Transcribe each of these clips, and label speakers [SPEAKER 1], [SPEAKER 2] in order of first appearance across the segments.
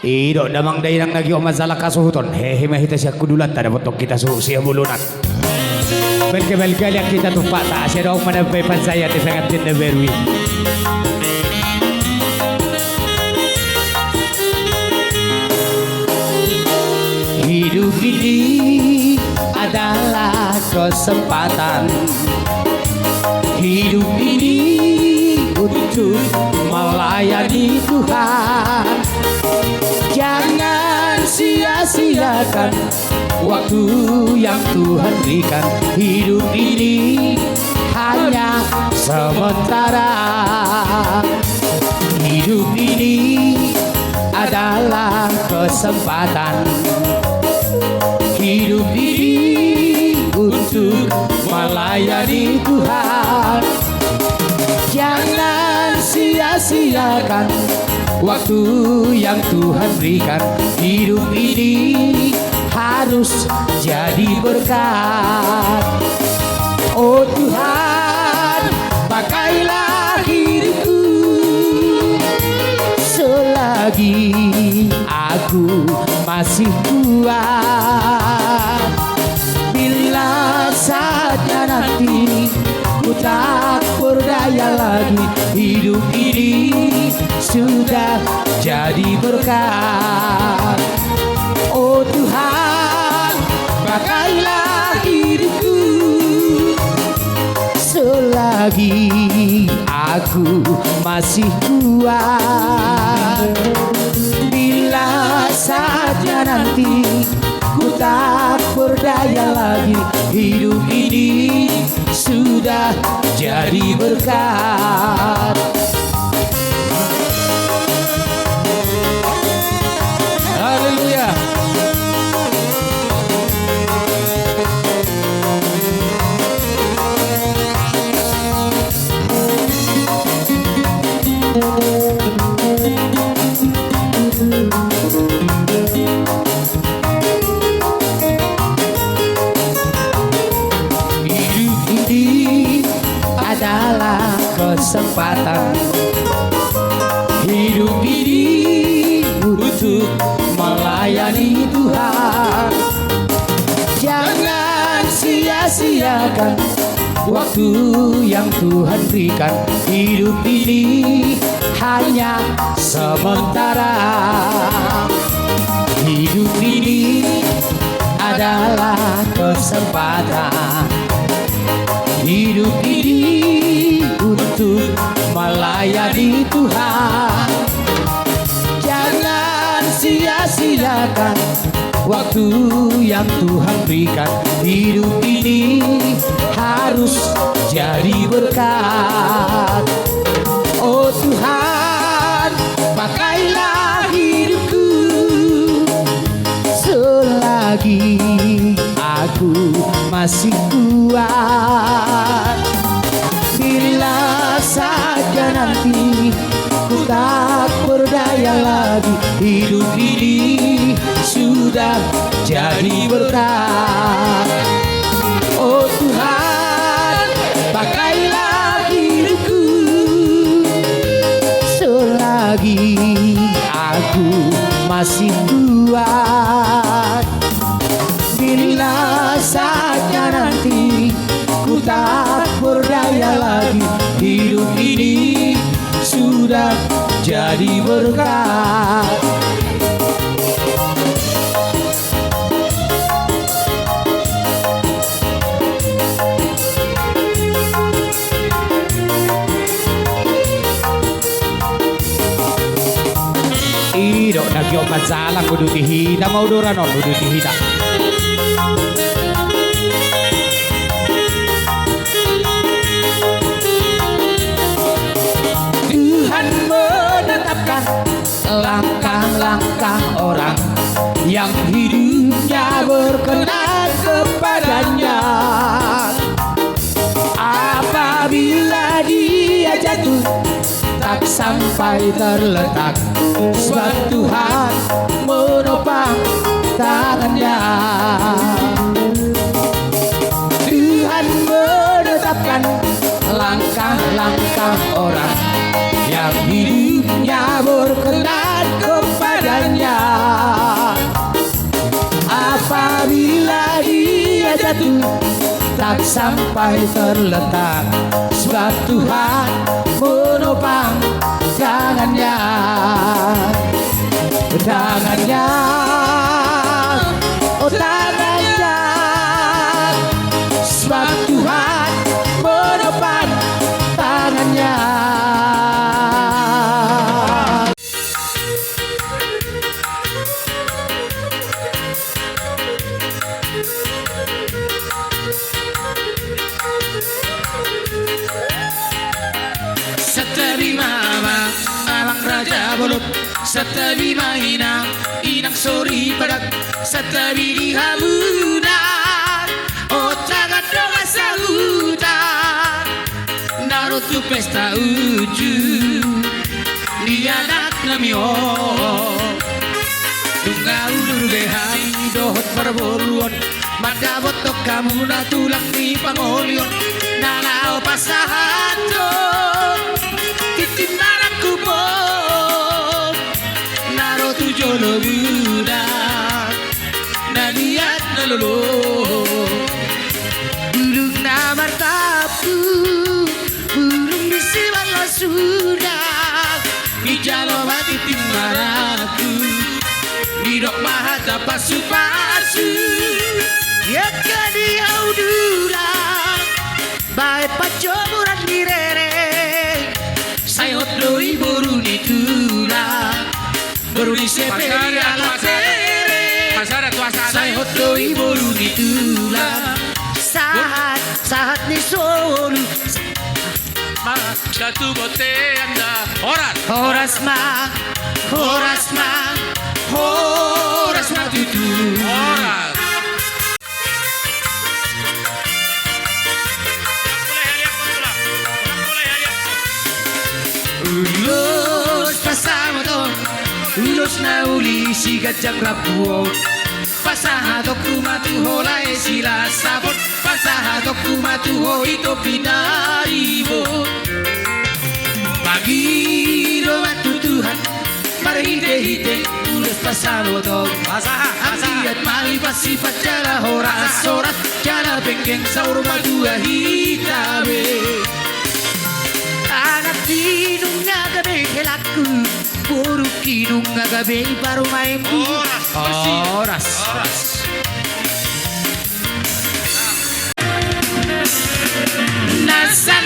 [SPEAKER 1] Idok damang dainang nagi o masalah kasuhuton hehe mahita siya kudulat tada potok kita siya bulunat belke-belke kita tumpak tak siya daw manabay pansaya ti sangat din na berwi hidup ini adalah kesempatan hidup ini untuk melayani Tuhan. Jangan sia-siakan waktu yang Tuhan berikan. Hidup ini hanya sementara. Hidup ini adalah kesempatan. Hidup ini untuk melayani Tuhan. Jangan sia-siakan waktu yang Tuhan berikan. Hidup ini harus jadi berkat. Oh Tuhan, pakailah hidupku selagi aku masih kuat. Bila saatnya nanti ku tak berdaya lagi, hidup ini sudah jadi berkat. Oh Tuhan, pakailah hidupku selagi aku masih kuat. Bila saatnya nanti ku tak berdaya lagi, hidup ini sudah jadi berkat. Haleluya. Kesempatan hidup ini untuk melayani Tuhan. Jangan sia-siakan waktu yang Tuhan berikan. Hidup ini hanya sementara. Hidup ini adalah kesempatan. Hidup ini untuk melayani Tuhan. Jangan sia-siakan waktu yang Tuhan berikan. Hidup ini harus jadi berkat. Oh Tuhan, pakailah hidupku selagi aku masih kuat. Bila saja nanti ku tak berdaya lagi, hidup ini sudah jadi berkat. Oh Tuhan, pakailah hidupku selagi aku masih kuat. Bila saatnya nanti ku tak berdaya lagi, hidup ini sudah jadi berkat. Idok nagyo masalah kudu tihida mau doranon kudu tihida. sampai terletak sebab Tuhan menopang tangannya. Tuhan menetapkan langkah-langkah orang yang hidupnya berkenan kepadanya. Apabila dia jatuh tak sampai terletak sebab Tuhan menopang tangannya. Tangannya, oh tangannya, sebab Tuhan menopang tangannya. Raja Bolot satabi mainang inang sori padak satabi di hamunan otaga doa sahutan narutu pesta uju di anak namio tunggal ulur behai dohot perboruan maka botok kamu na tulak ni pangolion nanao pasahaton titimbaran kubo Jolo budak naliat nalolo burung na martapu burung bisi wala sudah di jalo mati timbaraku di dok mahata pasu-pasu ya kadi haudura bae pacoburan direre sayot doi boru ditula baru di seperi ala tere saya hotdoi baru ditula saat ni solu jatuh bote anda horas ma tutu horas. Ulos pasamo to ulos na uli si gajang rapuo pasahado kumatu hola sila sabot pasahado kumatu ho ito pinaibo pagi romatu Tuhan marhite-hite ulos pasamo to pasahat mali pasipat jala horas jala bengkeng saur madua hitabe anak tinung ngagabe helaku puru kinung ngagabe baru main horas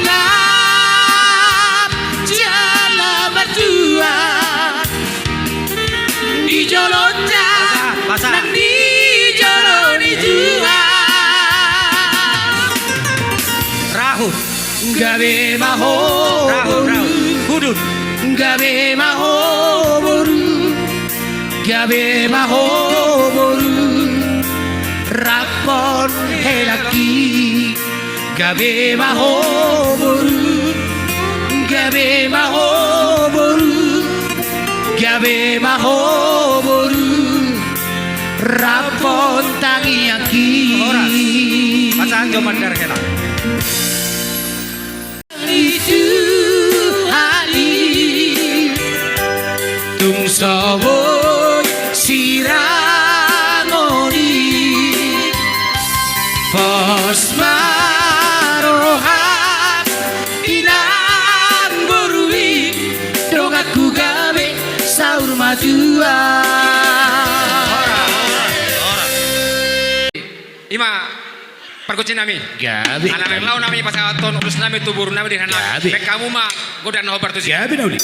[SPEAKER 1] nasalam jala berdua di jolonja dan di joloni jua rahu gabe maho hudud gabe maho boru rapon helaki gabe maho boru rapon tangi aki pasang joman karhela itu hari tung saboy sirangoni posmarohat inang borui drogaku gabe saur madua
[SPEAKER 2] Ima perkucin nami
[SPEAKER 1] gabe
[SPEAKER 2] anak lau nami pasaton urus nami tubur nami dengan nami kamu mah godan hobar tu
[SPEAKER 1] gabe nauli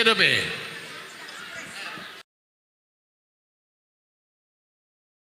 [SPEAKER 2] kedope.